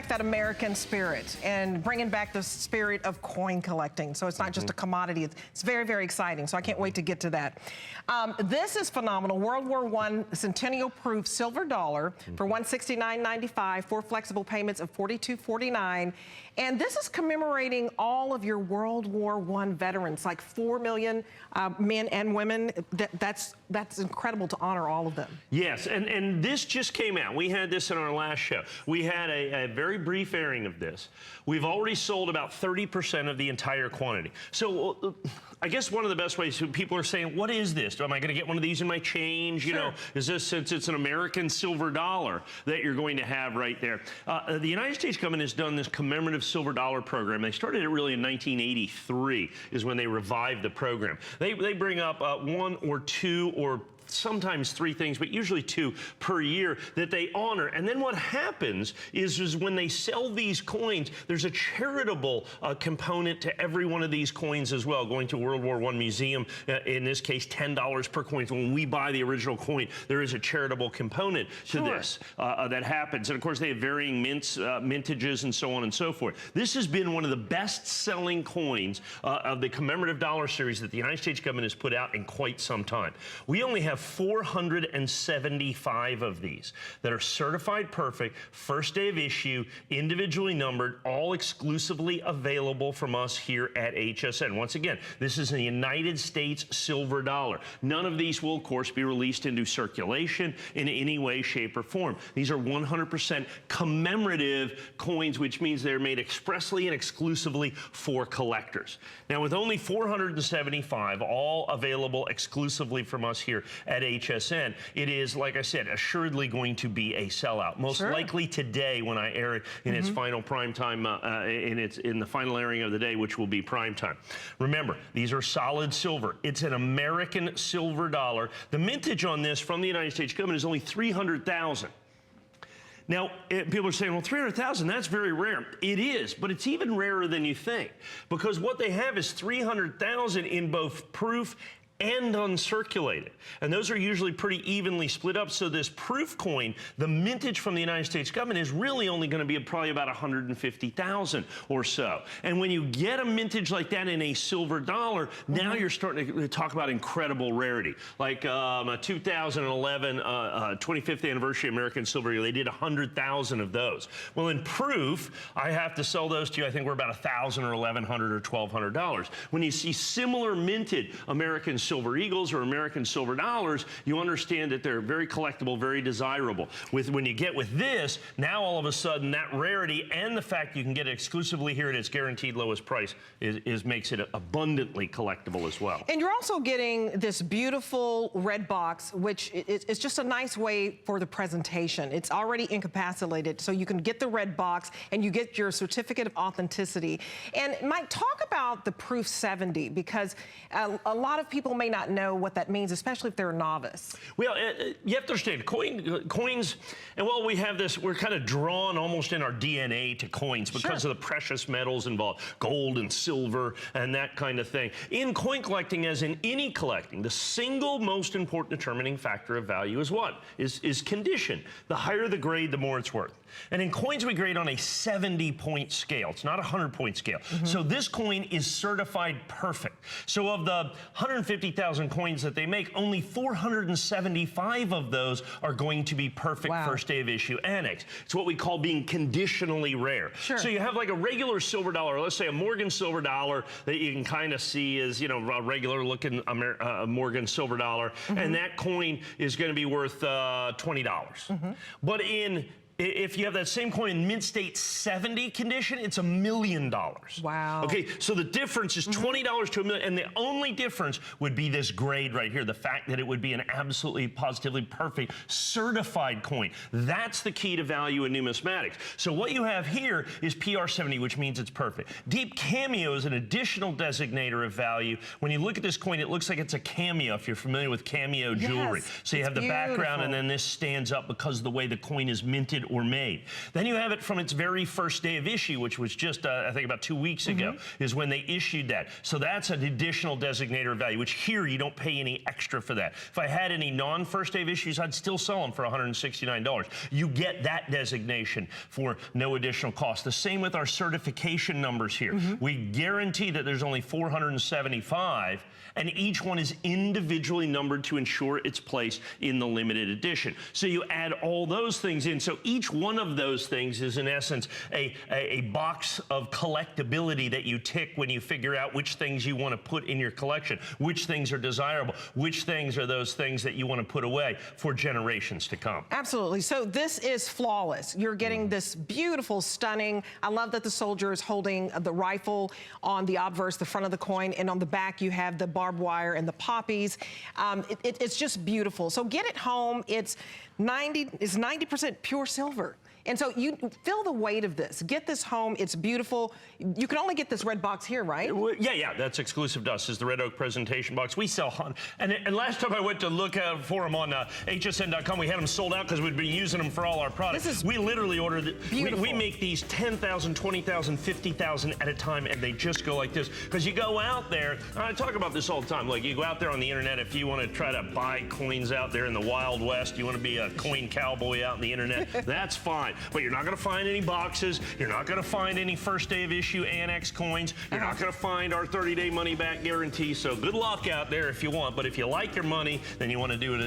that American spirit and bringing back the spirit of coin collecting. So it's not just a commodity. It's very, very exciting. So I can't wait to get to that. This is phenomenal. World War I Centennial proof silver dollar for $169.95, 4 flexible payments of $42.49. And this is commemorating all of your World War I veterans, like 4 million men and women. That's incredible to honor all of them. Yes, and this just came out. We had this in our last show. We had a very brief airing of this. We've already sold about 30% of the entire quantity. So I guess one of the best ways, people are saying, what is this? Am I going to get one of these in my change? You know, is this, since it's an American silver dollar that you're going to have right there? The United States government has done this commemorative silver dollar program. They started it really in 1983 is when they revived the program. They bring up 1 or 2 or sometimes 3 things, but usually 2 per year that they honor. And then what happens is when they sell these coins, there's a charitable component to every one of these coins as well. Going to a World War I museum, in this case, $10 per coin. So when we buy the original coin, there is a charitable component to this that happens. And of course, they have varying mintages and so on and so forth. This has been one of the best-selling coins of the commemorative dollar series that the United States government has put out in quite some time. We only have 475 of these that are certified perfect, first day of issue, individually numbered, all exclusively available from us here at HSN. Once again, this is a United States silver dollar. None of these will, of course, be released into circulation in any way, shape, or form. These are 100% commemorative coins, which means they're made expressly and exclusively for collectors. Now, with only 475, all available exclusively from us here at HSN, it is, like I said, assuredly going to be a sellout. Most likely today when I air it in its final prime time, in the final airing of the day, which will be prime time. Remember, these are solid silver. It's an American silver dollar. The mintage on this from the United States government is only 300,000. Now, people are saying, well, 300,000, that's very rare. It is, but it's even rarer than you think, because what they have is 300,000 in both proof and uncirculated. And those are usually pretty evenly split up. So this proof coin, the mintage from the United States government, is really only going to be probably about 150,000 or so. And when you get a mintage like that in a silver dollar, now you're starting to talk about incredible rarity. Like a 2011 25th anniversary American silver, they did 100,000 of those. Well, in proof, I have to sell those to you. I think we're about $1,000 or $1,100 or $1,200. When you see similar minted American silver eagles or American silver dollars, you understand that they're very collectible, very desirable. When you get with this, now all of a sudden that rarity and the fact you can get it exclusively here at its guaranteed lowest price makes it abundantly collectible as well. And you're also getting this beautiful red box, which is just a nice way for the presentation. It's already encapsulated, so you can get the red box and you get your certificate of authenticity. And Mike, talk about the Proof 70, because a lot of people may not know what that means, especially if they're a novice. Well, you have to understand, coins, and while we have this, we're kind of drawn almost in our DNA to coins because of the precious metals involved, gold and silver and that kind of thing. In coin collecting, as in any collecting, the single most important determining factor of value is what? Is condition. The higher the grade, the more it's worth. And in coins, we grade on a 70-point scale. It's not a 100-point scale. So this coin is certified perfect. So of the 150,000 coins that they make, only 475 of those are going to be perfect first day of issue annex. It's what we call being conditionally rare. So you have like a regular silver dollar, let's say a Morgan silver dollar that you can kind of see as, you know, a regular looking Morgan silver dollar, and that coin is going to be worth $20. But if you have that same coin in mint state 70 condition, it's $1 million. Wow. Okay, so the difference is $20 to $1 million, and the only difference would be this grade right here, the fact that it would be an absolutely, positively perfect certified coin. That's the key to value in numismatics. So what you have here is PR70, which means it's perfect. Deep cameo is an additional designator of value. When you look at this coin, it looks like it's a cameo, if you're familiar with cameo jewelry. So you have the background, and then this stands up because of the way the coin is minted or made. Then you have it from its very first day of issue, which was just, I think about 2 weeks ago, is when they issued that. So that's an additional designator of value, which here you don't pay any extra for that. If I had any non-first day of issues, I'd still sell them for $169. You get that designation for no additional cost. The same with our certification numbers here. We guarantee that there's only 475, and each one is individually numbered to ensure its place in the limited edition. So you add all those things in. So each one of those things is in essence a box of collectability that you tick when you figure out which things you want to put in your collection, which things are desirable, which things are those things that you want to put away for generations to come. Absolutely. So this is flawless. You're getting this beautiful, stunning. I love that the soldier is holding the rifle on the obverse, the front of the coin, and on the back you have the barbed wire and the poppies. It's just beautiful. So get it home. It's 90% pure silver. And so you feel the weight of this. Get this home. It's beautiful. You can only get this red box here, right? Yeah. That's exclusive to us, is the Red Oak presentation box. We sell, and last time I went to look for them on hsn.com, we had them sold out because we'd been using them for all our products. We literally ordered it. We make these 10,000, 20,000, 50,000 at a time, and they just go like this. Because you go out there, I talk about this all the time, like you go out there on the internet, if you want to try to buy coins out there in the Wild West, you want to be a coin cowboy out on the internet, that's fine. But you're not going to find any boxes. You're not going to find any first day of issue annex coins. You're not going to find our 30-day money-back guarantee. So good luck out there if you want. But if you like your money, then you want to do it